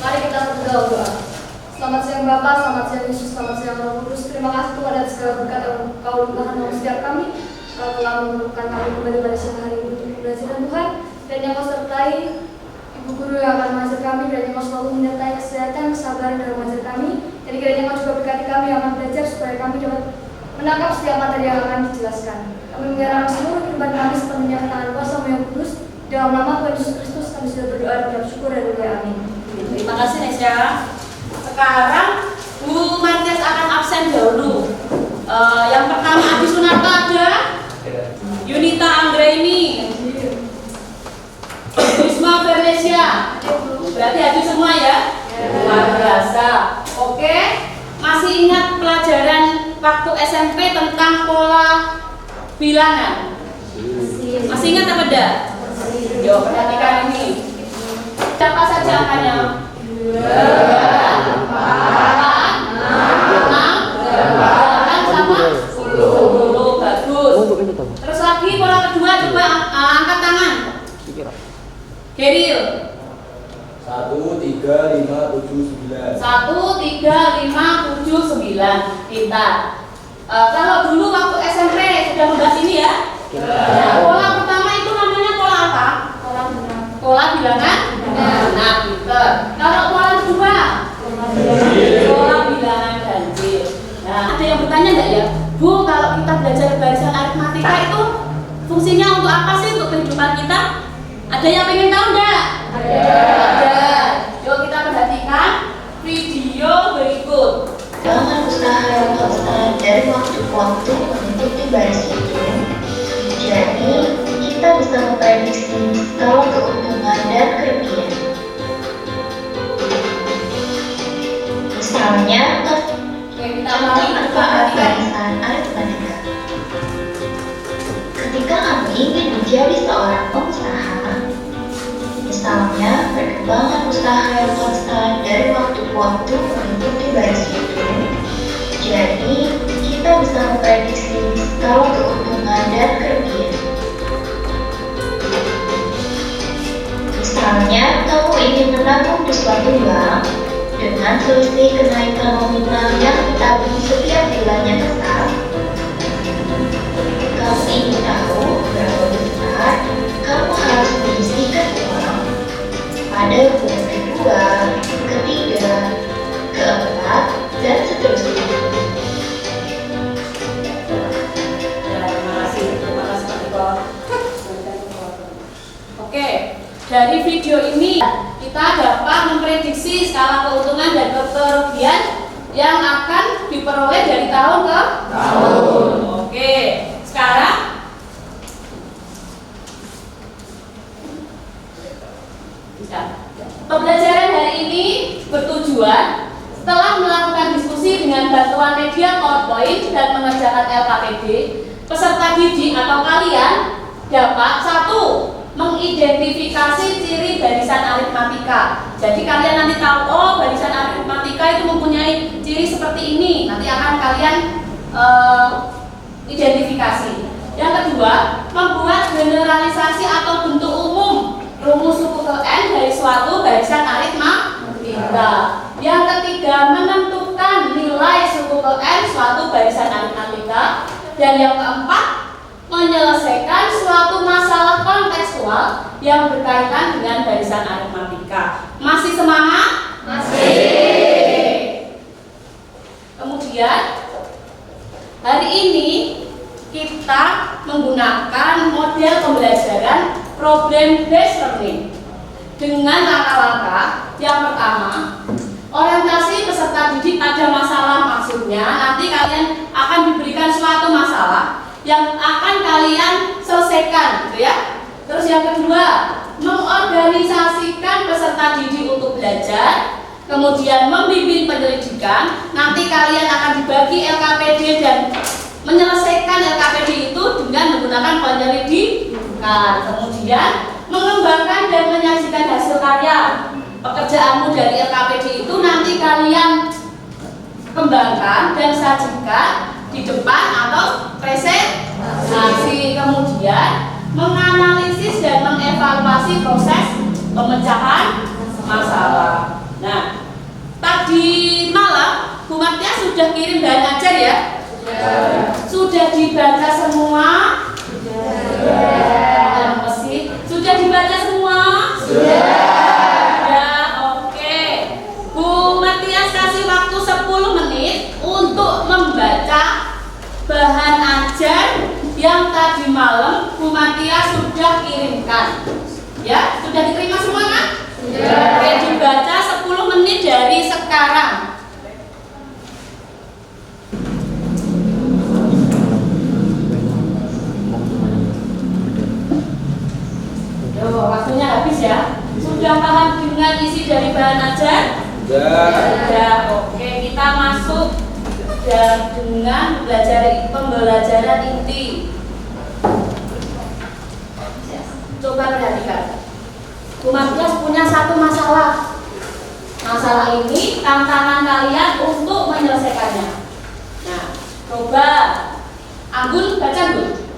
Mari kita berdoa. Selamat siang Bapak, selamat siang Yesus, selamat siang Roh Kudus. Terima kasih Tuhan atas segala berkat yang Kau limpahkan dalam setiap kami. Kau telah menemukan kami kembali pada siang hari ini untuk belajar Tuhan. Dan yang Kau sertai Ibu Guru yang akan mengajar kami, dan yang Kau selalu menyertai kesehatan, kesabaran dalam mengajar kami. Jadi kiranya Kau juga berkati kami yang akan belajar supaya kami dapat menangkap setiap materi yang akan dijelaskan. Kami menyerahkan seluruh kehidupan kami sepenuhnya ke tangan kuasa yang kudus. Dalam nama Tuhan Yesus Kristus kami sudah berdoa dan bersyukur dan berdoa amin. Terima kasih Nesya. Sekarang Bu Matias akan absen dahulu. Yang pertama Adi Sunarto ada, Yunita Anggraini, Wisma Vernesia. Berarti Adi semua ya? Luar biasa. Oke, masih ingat pelajaran waktu SMP tentang pola bilangan? Masih ingat apa enggak? Yo, perhatikan ini. Siapa saja angkanya? 2, 4, 6, 8 sama 10. Bagus. Terus lagi pola kedua, coba angkat tangan. Geril. 1, 3, 5, 7, 9. 1, 3, 5, 7, 9. Kita. Kalau dulu waktu SMP sudah membahas ini ya. Nah, pola pertama itu namanya pola apa? Pola bilangan. Nah, pinter. Kalau pola kedua, pola bilangan ganjil. Nah, ada yang bertanya enggak ya? Bu, kalau kita belajar barisan aritmatika itu fungsinya untuk apa sih untuk kehidupan kita? Ada yang pengen tahu enggak? Ada. Yuk kita perhatikan video berikut. Dengan usaha yang konstan dari waktu ke waktu mengikuti baris hitung, jadi kita bisa memprediksi skala keuntungan dan kerugian. Misalnya, Kita mulai manfaat barisan aritmatika. Ketika kami ingin menjadi seorang pengusaha, misalnya perkembangan usaha yang konstan dari waktu ke waktu mengikuti baris hitung, jadi kita bisa memprediksi skala keuntungan dan kerugian. Misalnya, kamu ingin menabung di suatu bank dengan selisih kenaikan nominal yang ditabung setiap bulannya besar. Kamu ingin tahu berapa besar kamu harus menyisihkan uang pada bulan kedua, ketiga, keempat, dan seterusnya. Terima kasih Pak Iko. Oke, dari video ini kita dapat memprediksi skala keuntungan dan kerugian yang akan diperoleh dari tahun ke tahun. Oke, sekarang pembelajaran hari ini bertujuan setelah melakukan diskusi dengan bantuan media PowerPoint dan mengerjakan LKPD, peserta didik atau kalian dapat 1. Mengidentifikasi ciri barisan aritmatika. Jadi kalian nanti tahu, oh barisan aritmatika itu mempunyai ciri seperti ini. Nanti akan kalian identifikasi. Yang kedua, membuat generalisasi atau bentuk umum rumus suku ke N dari suatu barisan aritmatika. Yang ketiga, menentukan nilai suku ke N suatu barisan aritmatika. Dan yang keempat, menyelesaikan suatu masalah kontekstual yang berkaitan dengan barisan aritmatika. Masih semangat? Masih. Kemudian hari ini kita menggunakan model pembelajaran problem based learning dengan langkah-langkah. Yang pertama, orientasi peserta didik pada masalah. Maksudnya nanti kalian akan diberikan suatu masalah yang akan kalian selesaikan, gitu ya. Terus yang kedua, mengorganisasikan peserta didik untuk belajar, kemudian membimbing penyelidikan. Nanti kalian akan dibagi LKPD dan menyelesaikan LKPD itu dengan menggunakan penyelidikan. Kemudian mengembangkan dan menyajikan hasil karya. Pekerjaanmu dari LKPD itu nanti kalian kembangkan dan sajikan di depan atau presentasi. Kemudian menganalisis dan mengevaluasi proses pemecahan masalah. Nah, sudah kirim bahan ajar ya? Sudah dibaca semua? Sudah dibaca semua? Ya, oke. Bu Matias kasih waktu 10 menit untuk membaca bahan ajar yang tadi malam Bu Matias sudah kirimkan. Ya, sudah diterima semua kan? Oke, dibaca 10 menit dari sekarang. Waktunya habis ya. Sudah paham dengan isi dari bahan ajar? Sudah. Oke, kita masuk dengan pembelajaran inti. Coba perhatikan. Bu Matias punya satu masalah. Masalah ini tantangan kalian untuk menyelesaikannya. Nah, coba Anggun baca dulu.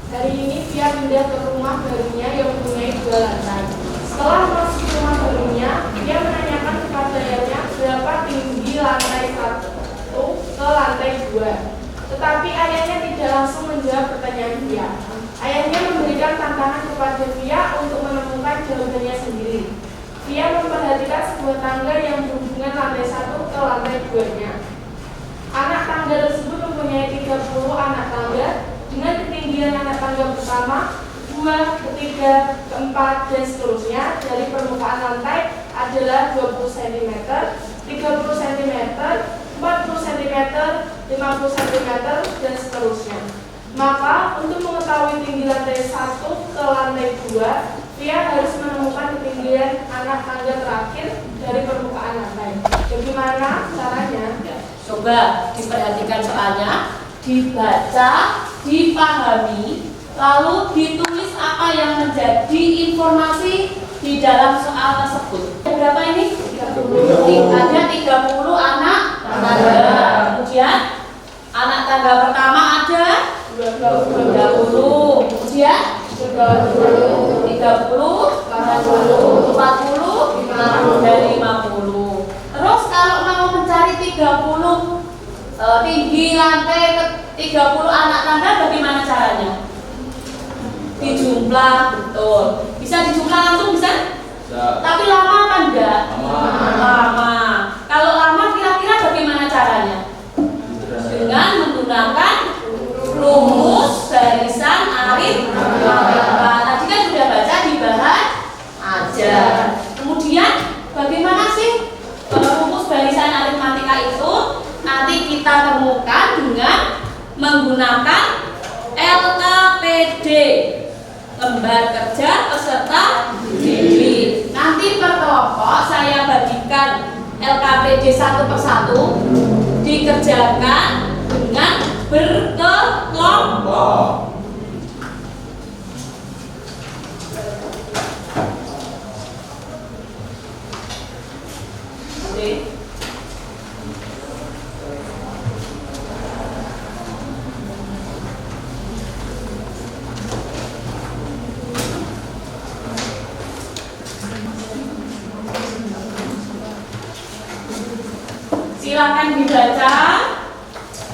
Hari ini Via pindah ke rumah barunya yang mempunyai 2 lantai. Setelah masuk rumah barunya, dia menanyakan kepada ayahnya berapa tinggi lantai 1 ke lantai 2. Tetapi ayahnya tidak langsung menjawab pertanyaan Via. Ayahnya memberikan tantangan kepada Via untuk menemukan jawabannya sendiri. Via memperhatikan sebuah tangga yang berhubungan lantai 1 ke lantai 2-nya. Anak tangga tersebut mempunyai 30 anak tangga dengan ketinggian anak tangga pertama, 2, ketiga, keempat, dan seterusnya dari permukaan lantai adalah 20 cm, 30 cm, 40 cm, 50 cm, dan seterusnya. Maka untuk mengetahui tinggi lantai 1 ke lantai 2, Via harus menemukan ketinggian anak tangga terakhir dari permukaan lantai. Bagaimana caranya? Coba diperhatikan soalnya, dibaca, dipahami, lalu ditulis apa yang menjadi informasi di dalam soal tersebut. Berapa ini? 30. Ada 30 anak tangga. Kemudian anak tangga pertama ada 20. Kemudian 30, 40, 50, dan 50. Terus kalau mau mencari 30 tinggi lantai 30 anak tangga, bagaimana caranya? Dijumlah, betul. Bisa dijumlah langsung, bisa? Tapi lama apa enggak? Lama. Kalau lama kira-kira bagaimana caranya? Dengan menggunakan rumus barisan aritmatika. Tadi kan sudah baca di bahan ajar. Kemudian bagaimana sih rumus barisan aritmatika itu? Nanti kita temukan dengan menggunakan LKPD, lembar kerja peserta didik. Nanti per kelompok saya bagikan LKPD satu persatu, dikerjakan dengan berkelompok. Oke. Silakan dibaca,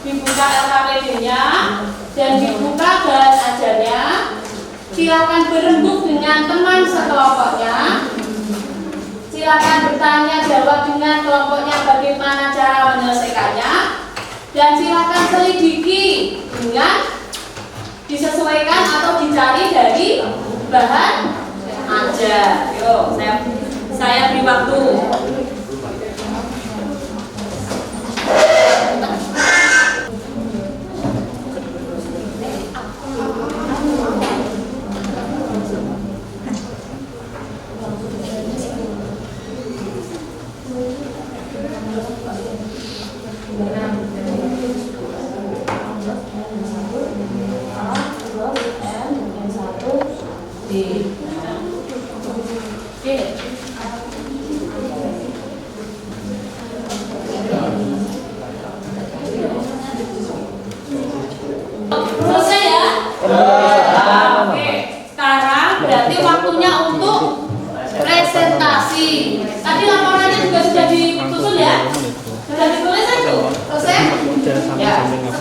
dibuka LKPD-nya, dan dibuka bahan ajarnya. Silakan berembuk dengan teman sekelompoknya. Silakan bertanya jawab dengan kelompoknya bagaimana cara menyelesaikannya. Dan silakan selidiki dengan disesuaikan atau dicari dari bahan ajar. Yuk, saya beri waktu. Oke.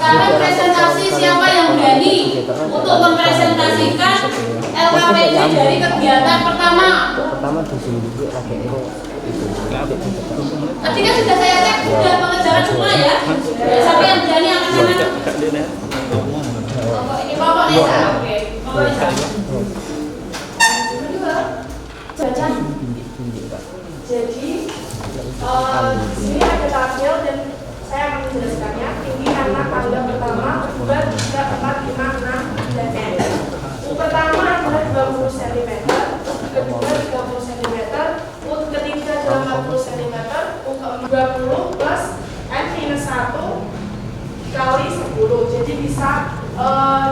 Sekarang presentasi siapa yang berani untuk mempresentasikan LKPJ dari kegiatan pertama. Tadi kan sudah saya cek, sudah pengejaran semua ya. Siapa yang berani angkat tangan? Kelompok Nesa. Oke, kelompok Nesa. Baca. Jadi di sini ada tabel dan saya akan menjelaskannya. Tinggi anak tangga pertama, kedua, 3, 4, 5, 6, dan N. Pertama adalah 20 cm, kedua 30 cm, ketiga adalah 40 cm, keempat 20 plus N minus 1 kali 10. Jadi bisa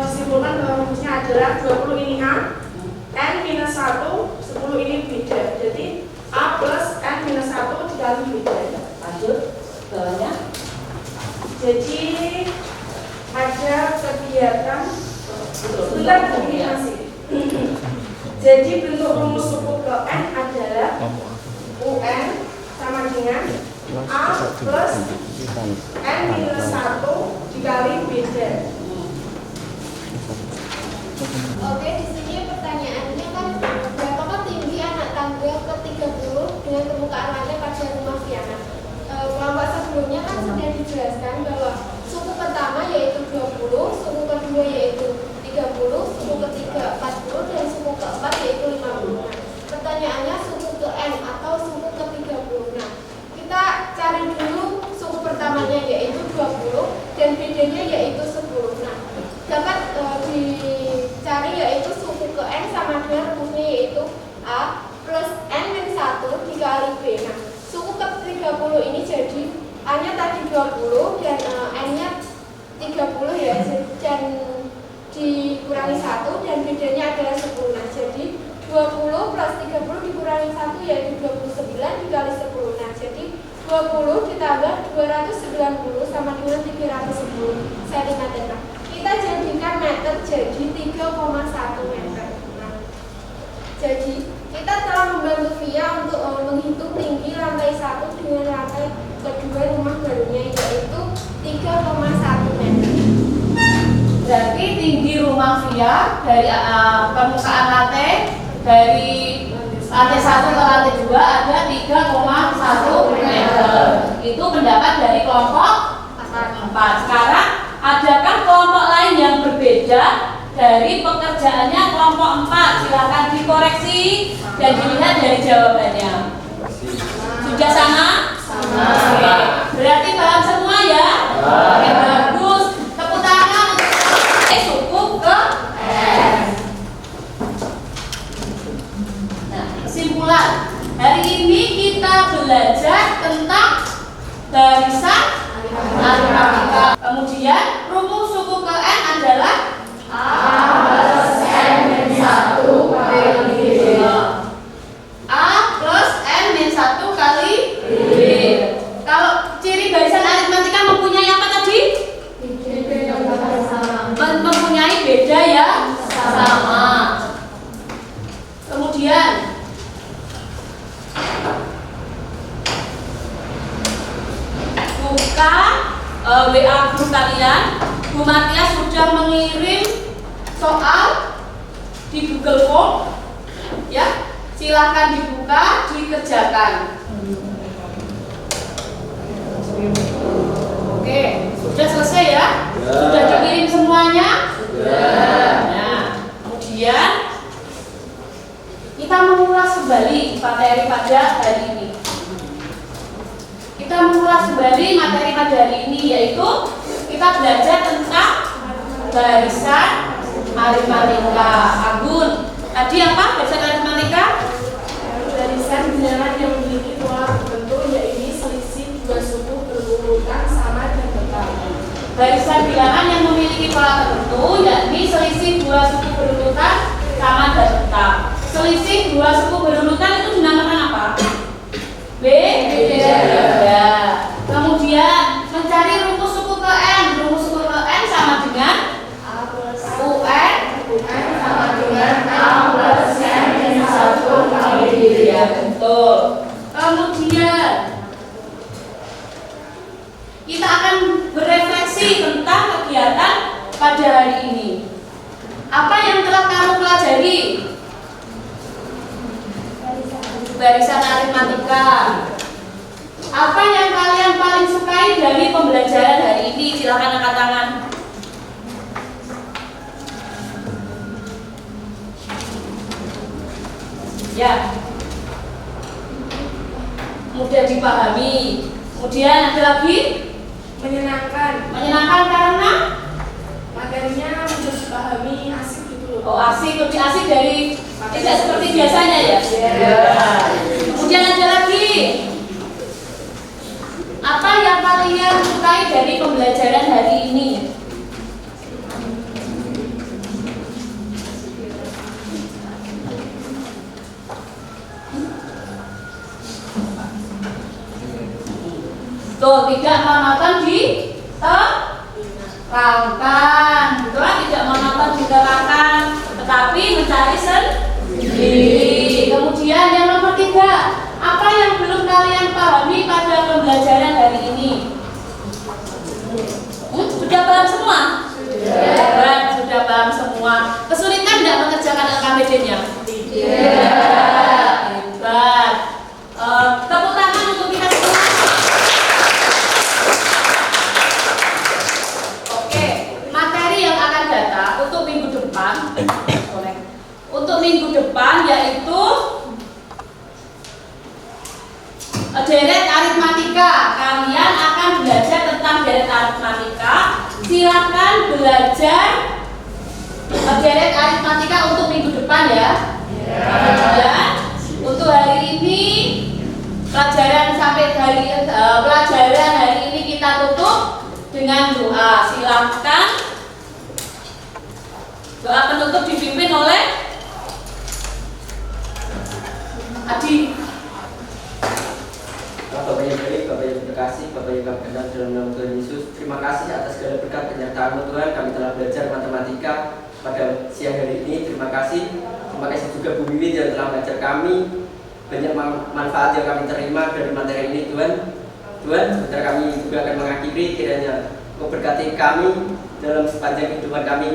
disimpulkan bahwa rumusnya adalah 20 ini A, N minus 1, 10 ini beda. Jadi A plus N minus 1 dikali beda. Lanjut, bawahnya. Jadi ada kegiatan sebentar begini masih. Jadi bentuk rumus suku ke N adalah UN sama dengan A plus N minus 1 dikali beda. Oke, di sini pertanyaannya kan berapakah tinggi anak tangga ke-30 dengan permukaan lantai pada rumah Viana? Kelompok sebelumnya kan sudah dijelaskan bahwa suku pertama yaitu 20, suku kedua yaitu 30, suku ketiga 40, dan suku keempat yaitu 50. Nah, pertanyaannya suku ke N atau suku ke-30. Nah, kita cari dulu suku pertamanya yaitu 20 dan bedanya yaitu 10. Nah, dapat dicari yaitu suku ke N sama dengan rumusnya yaitu A plus N min 1 dikali B. Nah, suku ke-30 ini jadi A-nya tadi 20 dan N-nya 30 ya, dan dikurangi 1 dan bedanya adalah 10. Nah, jadi 20 plus 30 dikurangi 1 yaitu 29 dikali 10. Nah, jadi 20 ditambah 290 sama dengan 310 cm. Nah, kita jadikan meter jadi 3,1 meter. Nah, jadi kita telah membantu Via untuk menghitung tinggi lantai 1 dengan lantai kedua rumah barunya yaitu 3,1 meter. Berarti tinggi rumah Via dari permukaan lantai dari lantai 1 ke lantai 2 ada 3,1 meter. Itu pendapat dari kelompok 4. Sekarang adakah kelompok lain yang berbeda dari pekerjaannya kelompok 4? Silakan dikoreksi dan dilihat dari jawabannya. Sudah sama? Sama. Oke. Berarti paham semua ya? Oke, bagus. Tepuk tangan untuk suku ke N. Nah, kesimpulan. Hari ini kita belajar tentang barisan aritmatika. Kemudian rumus suku ke N adalah A plus N min 1 kali B. A plus N min 1 kali B. Kalau ciri barisan aritmatika mempunyai apa tadi? Mempunyai beda ya sama. Kemudian buka WA group kalian. Bu Matia sudah mengirim soal di Google Form, ya. Silahkan dibuka, dikerjakan. Oke, sudah selesai ya? Sudah dikirim semuanya? Sudah. Nah, kemudian kita mengulas kembali materi pada hari ini. Kita mengulas kembali materi pada hari ini, yaitu kita belajar tentang barisan aritmatika. Agun, tadi apa barisan aritmatika? Barisan bilangan yang memiliki pola tertentu yaitu selisih dua suku berurutan sama dan tetap. Barisan bilangan yang memiliki pola tertentu yakni selisih dua suku berurutan sama dan tetap. Selisih dua suku berurutan itu dinamakan apa? Beda. Kemudian mencari rumus suku ke N. Rumus suku ke N sama dengan A plus UN sama dengan A plus N min 1 kali B. Ya, betul. Kemudian kita akan berefleksi tentang pada hari ini? Apa yang telah kamu pelajari? Barisan aritmatika. Apa yang kalian paling sukai dari pembelajaran hari ini? Silakan angkat tangan. Ya, mudah dipahami. Kemudian ada lagi, Menyenangkan. menyenangkan karena Materinya mudah dipahami, asik gitu loh. oh asik, lebih asik dari tidak seperti biasanya ya. Kemudian ada lagi, apa yang kalian sukai dari pembelajaran hari ini? Tuh, tidak monoton diterangkan, betul kan? Tidak monoton diterangkan, tetapi mencari sendiri. Kemudian yang nomor 3, apa yang belum kalian pahami pada pembelajaran hari ini? Sudah paham semua? Sudah paham semua. Kesulitan tidak mengerjakan LKPD-nya? Tidak. Hebat. Tepuk tangan untuk kita semua. Oke, materi yang akan datang untuk minggu depan, yaitu deret aritmatika. Kalian akan belajar tentang deret aritmatika. Silakan belajar deret aritmatika untuk minggu depan ya. Kemudian untuk hari ini pelajaran hari ini kita tutup dengan doa. Silakan doa penutup dipimpin oleh Adi. Bapak yang baik, Bapak yang berkasih, Bapak yang kami kenal dalam nama Tuhan Yesus. Terima kasih atas segala berkat penyertaan-Mu Tuhan. Kami telah belajar matematika pada siang hari ini. Terima kasih. Terima kasih juga Bu Wiwit yang telah mengajar kami. Banyak manfaat yang kami terima dari materi ini Tuhan. Tuhan, sebentar kami juga akan mengakhiri. Kiranya Kau berkati kami dalam sepanjang kehidupan kami.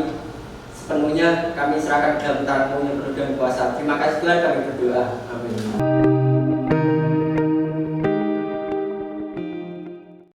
Sepenuhnya kami serahkan dalam tangan-Mu yang penuh dengan kuasa. Terima kasih Tuhan, kami berdoa. Amin.